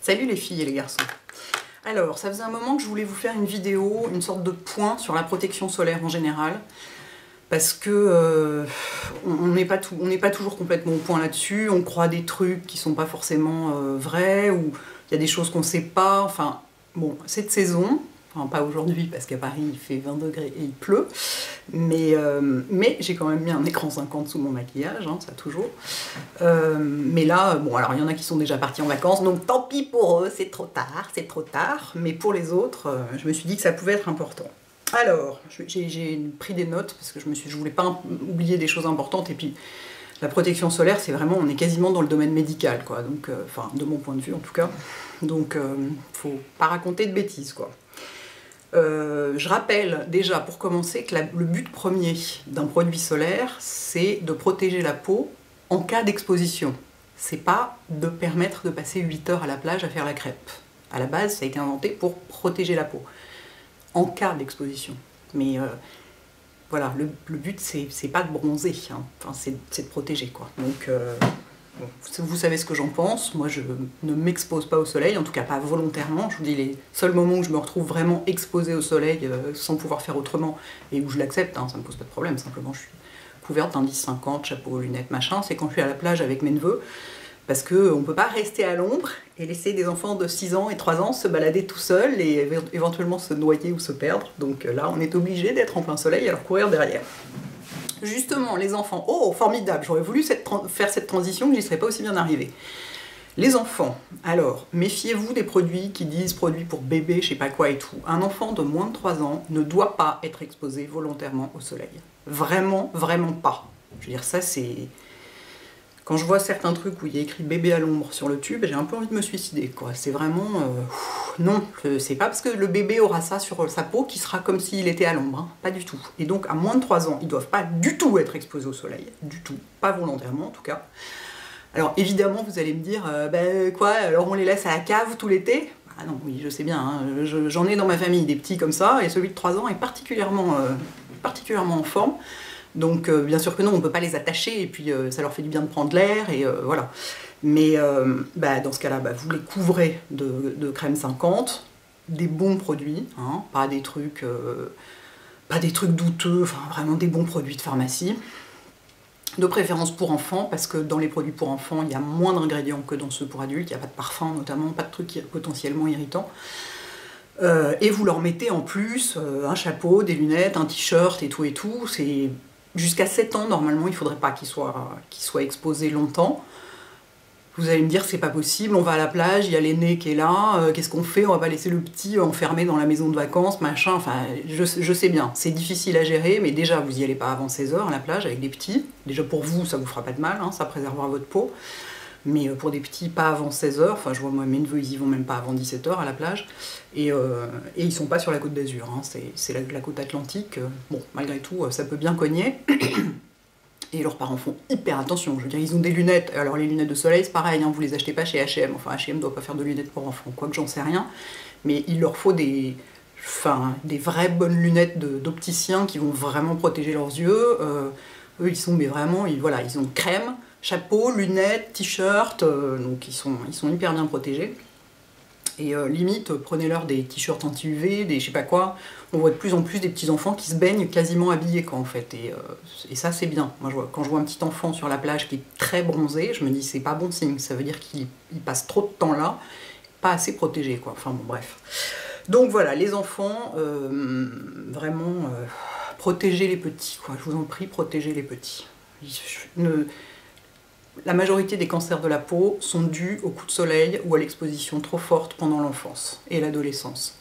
Salut les filles et les garçons. Alors, ça faisait un moment que je voulais vous faire une vidéo, une sorte de point sur la protection solaire en général, parce que on n'est pas toujours complètement au point là-dessus, on croit des trucs qui sont pas forcément vrais, ou il y a des choses qu'on ne sait pas, enfin, bon, cette saison, enfin pas aujourd'hui parce qu'à Paris il fait 20 degrés et il pleut, mais j'ai quand même mis un écran 50 sous mon maquillage, hein, ça toujours. Mais là, bon, alors il y en a qui sont déjà partis en vacances, donc tant pis pour eux, c'est trop tard, mais pour les autres, je me suis dit que ça pouvait être important. Alors, j'ai pris des notes parce que je voulais pas oublier des choses importantes, et puis la protection solaire, c'est vraiment, on est quasiment dans le domaine médical, quoi, donc, enfin, de mon point de vue en tout cas, donc faut pas raconter de bêtises, quoi. Je rappelle déjà pour commencer que le but premier d'un produit solaire, c'est de protéger la peau en cas d'exposition. C'est pas de permettre de passer 8 heures à la plage à faire la crêpe. À la base, ça a été inventé pour protéger la peau, en cas d'exposition. Mais voilà, le but, c'est pas de bronzer, hein. Enfin, c'est de protéger, quoi. Donc, bon, vous savez ce que j'en pense. Moi, je ne m'expose pas au soleil, en tout cas pas volontairement. Je vous dis, les seuls moments où je me retrouve vraiment exposée au soleil sans pouvoir faire autrement, et où je l'accepte, hein, ça me pose pas de problème, simplement je suis couverte d'un 10-50, chapeau, lunettes, machin, c'est quand je suis à la plage avec mes neveux, parce qu'on ne peut pas rester à l'ombre et laisser des enfants de 6 ans et 3 ans se balader tout seuls et éventuellement se noyer ou se perdre. Donc là, on est obligé d'être en plein soleil et leur courir derrière. Justement, les enfants, oh formidable, j'aurais voulu faire cette transition, que j'y serais pas aussi bien arrivée. Les enfants, alors, méfiez-vous des produits qui disent produits pour bébé, je sais pas quoi et tout. Un enfant de moins de 3 ans ne doit pas être exposé volontairement au soleil. Vraiment, vraiment pas. Je veux dire, ça c'est... Quand je vois certains trucs où il y a écrit bébé à l'ombre sur le tube, j'ai un peu envie de me suicider, quoi. C'est vraiment... non, c'est pas parce que le bébé aura ça sur sa peau qu'il sera comme s'il était à l'ombre, hein. Pas du tout. Et donc, à moins de 3 ans, ils doivent pas du tout être exposés au soleil, du tout. Pas volontairement, en tout cas. Alors, évidemment, vous allez me dire, quoi, alors on les laisse à la cave tout l'été? Ah non, oui, je sais bien, hein, j'en ai dans ma famille des petits comme ça, et celui de 3 ans est particulièrement en forme. Donc bien sûr que non, on ne peut pas les attacher, et puis ça leur fait du bien de prendre l'air, et voilà. Mais dans ce cas-là, vous les couvrez de crème 50, des bons produits, hein, pas des trucs douteux, enfin vraiment des bons produits de pharmacie. De préférence pour enfants, parce que dans les produits pour enfants, il y a moins d'ingrédients que dans ceux pour adultes, il n'y a pas de parfum notamment, pas de trucs potentiellement irritants. Et vous leur mettez en plus un chapeau, des lunettes, un t-shirt et tout, c'est... Jusqu'à 7 ans, normalement, il ne faudrait pas qu'il soit exposé longtemps. Vous allez me dire, c'est pas possible, on va à la plage, il y a l'aîné qui est là, qu'est-ce qu'on fait? On va pas laisser le petit enfermé dans la maison de vacances, machin, enfin, je sais bien, c'est difficile à gérer, mais déjà, vous n'y allez pas avant 16 heures à la plage avec des petits. Déjà, pour vous, ça vous fera pas de mal, hein, ça préservera votre peau. Mais pour des petits, pas avant 16 heures, enfin je vois moi mes neveux, ils y vont même pas avant 17 heures à la plage, et ils sont pas sur la côte d'Azur, hein, c'est la côte atlantique, bon, malgré tout, ça peut bien cogner, et leurs parents font hyper attention, je veux dire, ils ont des lunettes, alors les lunettes de soleil, c'est pareil, hein, vous les achetez pas chez H&M, enfin H&M doit pas faire de lunettes pour enfants, quoique j'en sais rien, mais il leur faut des vraies bonnes lunettes d'opticiens qui vont vraiment protéger leurs yeux, eux ils sont, mais vraiment, voilà, ils ont crème, chapeau, lunettes, t-shirt, donc ils sont hyper bien protégés. Et limite, prenez-leur des t-shirts anti-UV, des je sais pas quoi. On voit de plus en plus des petits enfants qui se baignent quasiment habillés, quoi, en fait. Et ça, c'est bien. Moi, quand je vois un petit enfant sur la plage qui est très bronzé, je me dis, c'est pas bon signe. Ça veut dire qu'il passe trop de temps là, pas assez protégé, quoi. Enfin bon, bref. Donc voilà, les enfants, vraiment, protégez les petits, quoi. Je vous en prie, protégez les petits. La majorité des cancers de la peau sont dus au coup de soleil ou à l'exposition trop forte pendant l'enfance et l'adolescence.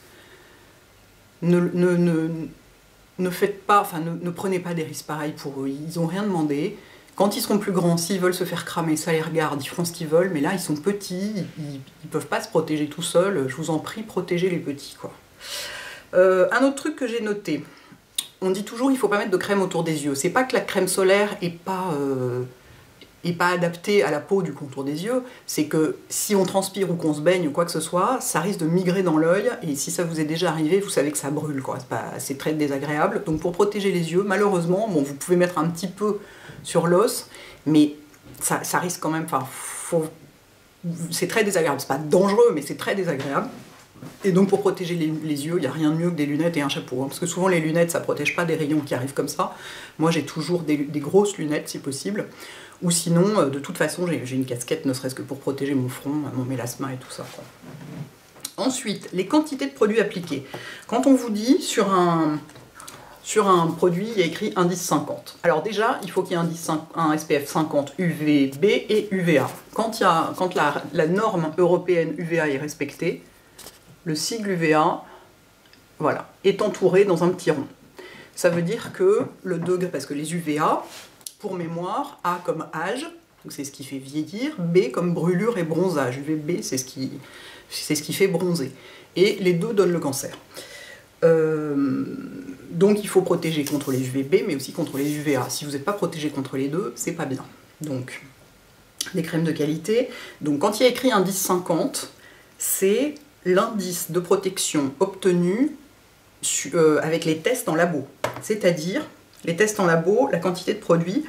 Ne faites pas, enfin ne prenez pas des risques pareils pour eux, ils n'ont rien demandé. Quand ils seront plus grands, s'ils veulent se faire cramer, ça les regarde, ils feront ce qu'ils veulent, mais là ils sont petits, ils ne peuvent pas se protéger tout seuls, je vous en prie, protégez les petits, quoi. Un autre truc que j'ai noté, on dit toujours il ne faut pas mettre de crème autour des yeux. C'est pas que la crème solaire est pas adapté à la peau du contour des yeux, c'est que si on transpire ou qu'on se baigne ou quoi que ce soit, ça risque de migrer dans l'œil, et si ça vous est déjà arrivé, vous savez que ça brûle, quoi. C'est très désagréable. Donc pour protéger les yeux, malheureusement, bon, vous pouvez mettre un petit peu sur l'os, mais ça risque quand même, enfin, faut c'est très désagréable. C'est pas dangereux, mais c'est très désagréable. Et donc pour protéger les yeux, il n'y a rien de mieux que des lunettes et un chapeau. Hein, parce que souvent les lunettes, ça ne protège pas des rayons qui arrivent comme ça. Moi j'ai toujours des grosses lunettes si possible. Ou sinon, de toute façon, j'ai une casquette, ne serait-ce que pour protéger mon front, mon mélasma et tout ça, quoi. Ensuite, les quantités de produits appliqués. Quand on vous dit sur un produit, il y a écrit indice 50. Alors déjà, il faut qu'il y ait un SPF 50 UVB et UVA. Quand la norme européenne UVA est respectée, le sigle UVA, voilà, est entouré dans un petit rond. Ça veut dire que le degré, parce que les UVA, pour mémoire, A comme âge, c'est ce qui fait vieillir, B comme brûlure et bronzage. UVB, c'est ce qui fait bronzer. Et les deux donnent le cancer. Donc il faut protéger contre les UVB, mais aussi contre les UVA. Si vous n'êtes pas protégé contre les deux, c'est pas bien. Donc, des crèmes de qualité. Donc quand il y a écrit indice 50, c'est l'indice de protection obtenu avec les tests en labo. C'est-à-dire, les tests en labo, la quantité de produits.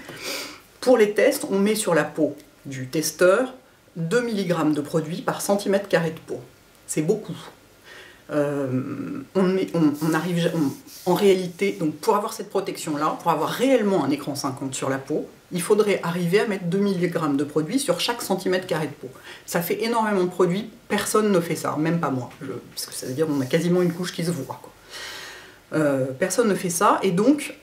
Pour les tests, on met sur la peau du testeur 2 mg de produit par centimètre carré de peau. C'est beaucoup. En réalité, donc pour avoir cette protection-là, pour avoir réellement un écran 50 sur la peau, il faudrait arriver à mettre 2 mg de produit sur chaque centimètre carré de peau. Ça fait énormément de produits, personne ne fait ça, même pas moi. Parce que ça veut dire qu'on a quasiment une couche qui se voit, quoi. Personne ne fait ça, et donc,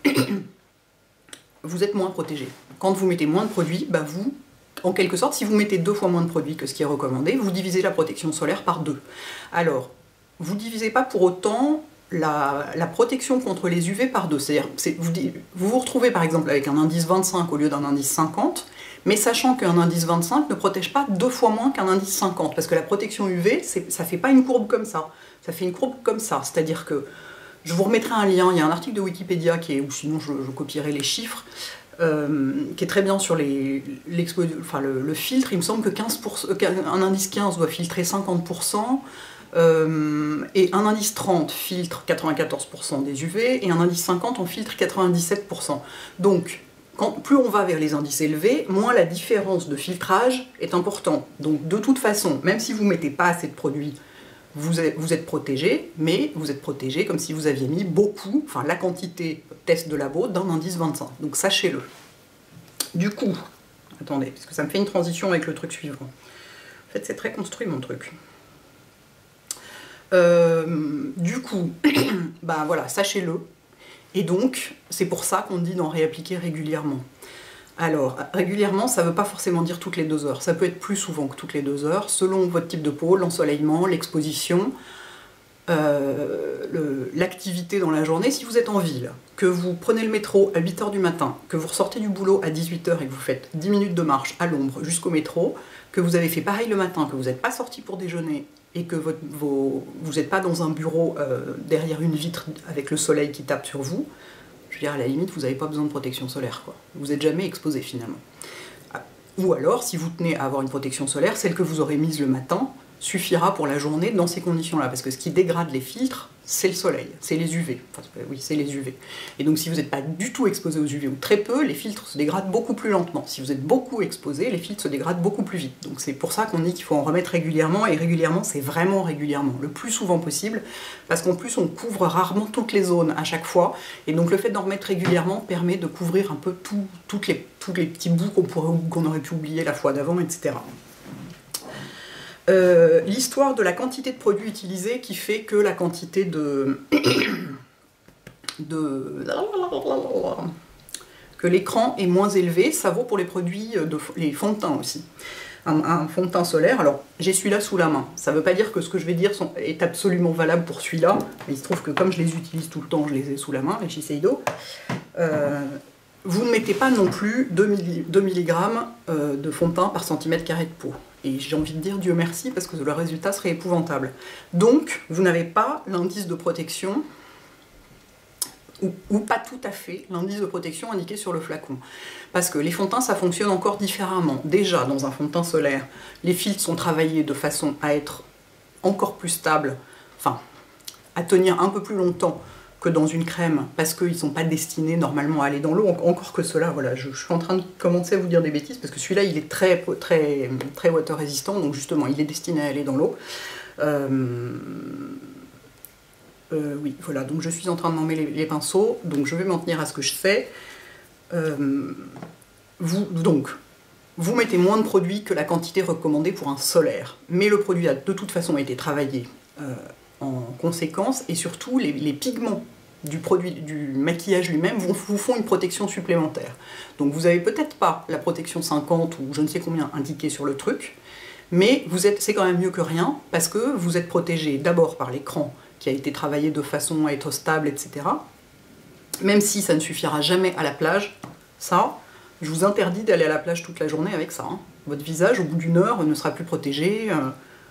vous êtes moins protégé. Quand vous mettez moins de produits, bah vous, en quelque sorte, si vous mettez 2 fois moins de produits que ce qui est recommandé, vous divisez la protection solaire par 2. Alors, vous ne divisez pas pour autant la protection contre les UV par 2. C'est-à-dire, vous vous retrouvez par exemple avec un indice 25 au lieu d'un indice 50, mais sachant qu'un indice 25 ne protège pas 2 fois moins qu'un indice 50, parce que la protection UV, ça ne fait pas une courbe comme ça. Ça fait une courbe comme ça, c'est-à-dire que, je vous remettrai un lien, il y a un article de Wikipédia, ou sinon je copierai les chiffres, qui est très bien sur le filtre. Il me semble que qu'un indice 15 doit filtrer 50%, et un indice 30 filtre 94% des UV, et un indice 50 en filtre 97%. Donc, plus on va vers les indices élevés, moins la différence de filtrage est importante. Donc, de toute façon, même si vous ne mettez pas assez de produits, vous êtes protégé, mais vous êtes protégé comme si vous aviez mis beaucoup, enfin la quantité test de labo d'un indice 25. Donc sachez-le. Du coup, attendez, parce que ça me fait une transition avec le truc suivant. En fait, c'est très construit mon truc. Du coup, bah voilà, sachez-le. Et donc, c'est pour ça qu'on dit d'en réappliquer régulièrement. Alors, régulièrement, ça ne veut pas forcément dire toutes les 2 heures. Ça peut être plus souvent que toutes les 2 heures, selon votre type de peau, l'ensoleillement, l'exposition, l'activité dans la journée. Si vous êtes en ville, que vous prenez le métro à 8 h du matin, que vous ressortez du boulot à 18 h et que vous faites 10 minutes de marche à l'ombre jusqu'au métro, que vous avez fait pareil le matin, que vous n'êtes pas sorti pour déjeuner et que vous n'êtes pas dans un bureau derrière une vitre avec le soleil qui tape sur vous, je veux dire, à la limite, vous n'avez pas besoin de protection solaire, quoi. Vous n'êtes jamais exposé, finalement. Ou alors, si vous tenez à avoir une protection solaire, celle que vous aurez mise le matin suffira pour la journée dans ces conditions-là. Parce que ce qui dégrade les filtres, c'est le soleil, c'est les UV. Enfin, oui, c'est les UV. Et donc, si vous n'êtes pas du tout exposé aux UV ou très peu, les filtres se dégradent beaucoup plus lentement. Si vous êtes beaucoup exposé, les filtres se dégradent beaucoup plus vite. Donc, c'est pour ça qu'on dit qu'il faut en remettre régulièrement. Et régulièrement, c'est vraiment régulièrement, le plus souvent possible. Parce qu'en plus, on couvre rarement toutes les zones à chaque fois. Et donc, le fait d'en remettre régulièrement permet de couvrir un peu tous les petits bouts qu'on aurait pu oublier la fois d'avant, etc. L'histoire de la quantité de produits utilisés qui fait que la quantité que l'écran est moins élevé, ça vaut pour les produits, les fonds de teint aussi. Un fond de teint solaire, alors j'ai celui-là sous la main, ça ne veut pas dire que ce que je vais dire est absolument valable pour celui-là, mais il se trouve que comme je les utilise tout le temps, je les ai sous la main, les Shiseido. Vous ne mettez pas non plus 2 mg de fond de teint par centimètre carré de peau. Et j'ai envie de dire Dieu merci, parce que le résultat serait épouvantable. Donc, vous n'avez pas l'indice de protection, ou pas tout à fait l'indice de protection indiqué sur le flacon. Parce que les fonds de teint, ça fonctionne encore différemment. Déjà, dans un fond de teint solaire, les filtres sont travaillés de façon à être encore plus stables, enfin, à tenir un peu plus longtemps que dans une crème, parce qu'ils ne sont pas destinés normalement à aller dans l'eau, encore que cela, voilà, je suis en train de commencer à vous dire des bêtises, parce que celui-là, il est très water résistant, donc justement, il est destiné à aller dans l'eau. Oui, voilà, donc je suis en train de m'emmêler les pinceaux, donc je vais m'en tenir à ce que je sais. Vous mettez moins de produit que la quantité recommandée pour un solaire, mais le produit a de toute façon été travaillé en conséquence, et surtout les pigments du maquillage lui-même vous font une protection supplémentaire. Donc vous n'avez peut-être pas la protection 50 ou je ne sais combien indiquée sur le truc, mais c'est quand même mieux que rien, parce que vous êtes protégé d'abord par l'écran qui a été travaillé de façon à être stable, etc. Même si ça ne suffira jamais à la plage, ça, je vous interdis d'aller à la plage toute la journée avec ça. Hein. Votre visage, au bout d'une heure, ne sera plus protégé.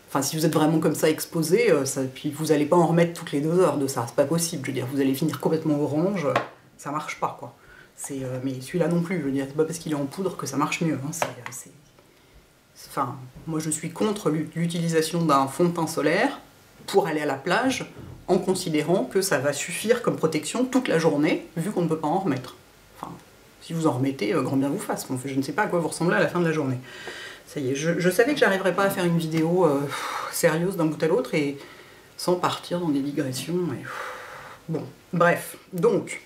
Enfin, si vous êtes vraiment comme ça exposé, puis vous n'allez pas en remettre toutes les 2 heures de ça, c'est pas possible. Je veux dire, vous allez finir complètement orange, ça marche pas, quoi. Mais celui-là non plus, je veux dire, c'est pas parce qu'il est en poudre que ça marche mieux. Hein. Enfin, moi je suis contre l'utilisation d'un fond de teint solaire pour aller à la plage, en considérant que ça va suffire comme protection toute la journée, vu qu'on ne peut pas en remettre. Enfin, si vous en remettez, grand bien vous fasse. Je ne sais pas à quoi vous ressemblez à la fin de la journée. Ça y est, je savais que j'arriverais pas à faire une vidéo sérieuse d'un bout à l'autre et sans partir dans des digressions. Bon, bref. Donc,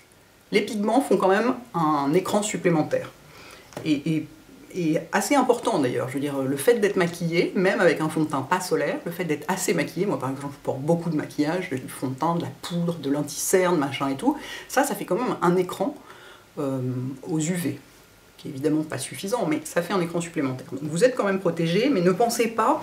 les pigments font quand même un écran supplémentaire. Et assez important d'ailleurs, je veux dire, le fait d'être maquillé, même avec un fond de teint pas solaire, le fait d'être assez maquillé, moi par exemple je porte beaucoup de maquillage, du fond de teint, de la poudre, de l'anti-cerne, machin et tout, ça fait quand même un écran aux UV, qui est évidemment pas suffisant, mais ça fait un écran supplémentaire. Donc vous êtes quand même protégé, mais ne pensez pas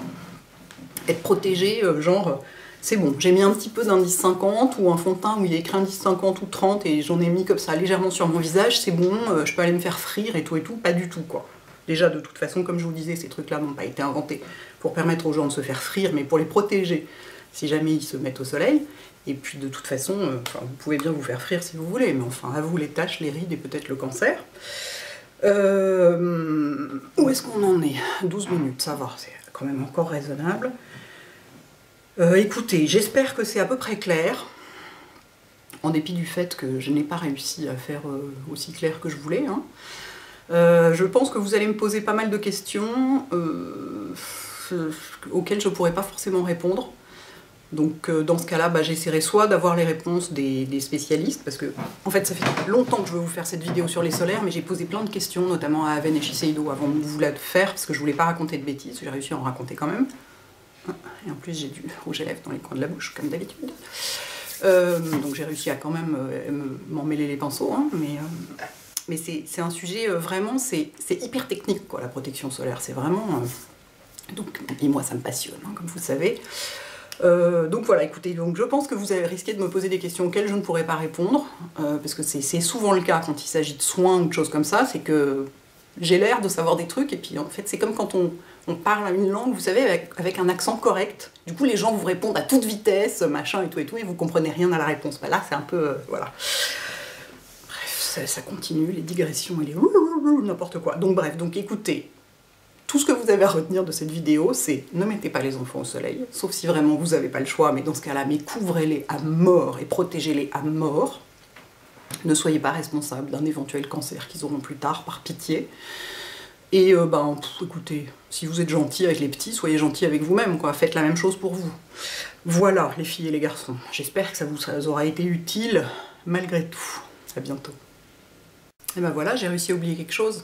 être protégé, genre, c'est bon, j'ai mis un petit peu d'indice 50, ou un fond de teint où il y a écrit indice 50 ou 30, et j'en ai mis comme ça légèrement sur mon visage, c'est bon, je peux aller me faire frire et tout, pas du tout, quoi. Déjà, de toute façon, comme je vous disais, ces trucs-là n'ont pas été inventés pour permettre aux gens de se faire frire, mais pour les protéger si jamais ils se mettent au soleil. Et puis, de toute façon, vous pouvez bien vous faire frire si vous voulez, mais enfin, à vous les taches, les rides et peut-être le cancer. Où est-ce qu'on en est? 12 minutes, ça va, c'est quand même encore raisonnable. Écoutez, j'espère que c'est à peu près clair, en dépit du fait que je n'ai pas réussi à faire aussi clair que je voulais, hein. Je pense que vous allez me poser pas mal de questions auxquelles je ne pourrai pas forcément répondre. Donc dans ce cas-là, j'essaierai soit d'avoir les réponses des spécialistes, parce que en fait ça fait longtemps que je veux vous faire cette vidéo sur les solaires, mais j'ai posé plein de questions, notamment à Aven et Shiseido avant de vous la faire, parce que je voulais pas raconter de bêtises, j'ai réussi à en raconter quand même. Et en plus j'ai du rouge à lèvres dans les coins de la bouche, comme d'habitude. Donc j'ai réussi à quand même m'emmêler les pinceaux, hein, mais c'est un sujet vraiment, c'est hyper technique, quoi, la protection solaire, c'est vraiment... et moi ça me passionne, hein, comme vous le savez. Donc voilà, écoutez, donc je pense que vous avez risqué de me poser des questions auxquelles je ne pourrais pas répondre, parce que c'est souvent le cas quand il s'agit de soins ou de choses comme ça, c'est que j'ai l'air de savoir des trucs, et puis en fait c'est comme quand on parle une langue, vous savez, avec un accent correct, du coup les gens vous répondent à toute vitesse, machin et tout, et vous comprenez rien à la réponse. Là c'est un peu... voilà. Ça continue, les digressions et les n'importe quoi. Donc bref, donc écoutez, tout ce que vous avez à retenir de cette vidéo, c'est ne mettez pas les enfants au soleil, sauf si vraiment vous n'avez pas le choix, mais dans ce cas-là, couvrez-les à mort et protégez-les à mort. Ne soyez pas responsable d'un éventuel cancer qu'ils auront plus tard, par pitié. Et écoutez, si vous êtes gentil avec les petits, soyez gentil avec vous-même, quoi. Faites la même chose pour vous. Voilà, les filles et les garçons. J'espère que ça vous aura été utile, malgré tout. À bientôt. Et ben voilà, j'ai réussi à oublier quelque chose.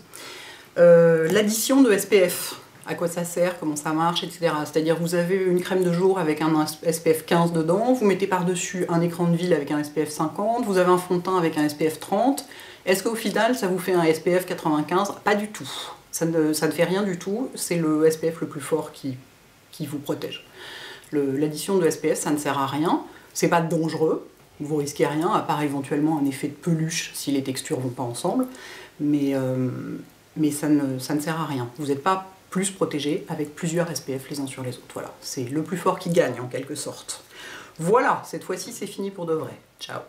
L'addition de SPF, à quoi ça sert, comment ça marche, etc. C'est-à-dire vous avez une crème de jour avec un SPF 15 dedans, vous mettez par-dessus un écran de ville avec un SPF 50, vous avez un fond de teint avec un SPF 30. Est-ce qu'au final ça vous fait un SPF 95? Pas du tout. Ça ne fait rien du tout, c'est le SPF le plus fort qui vous protège. L'addition de SPF, ça ne sert à rien, c'est pas dangereux. Vous risquez rien, à part éventuellement un effet de peluche si les textures vont pas ensemble, mais ça ne sert à rien. Vous n'êtes pas plus protégé avec plusieurs SPF les uns sur les autres. Voilà, c'est le plus fort qui gagne en quelque sorte. Voilà, cette fois-ci c'est fini pour de vrai. Ciao.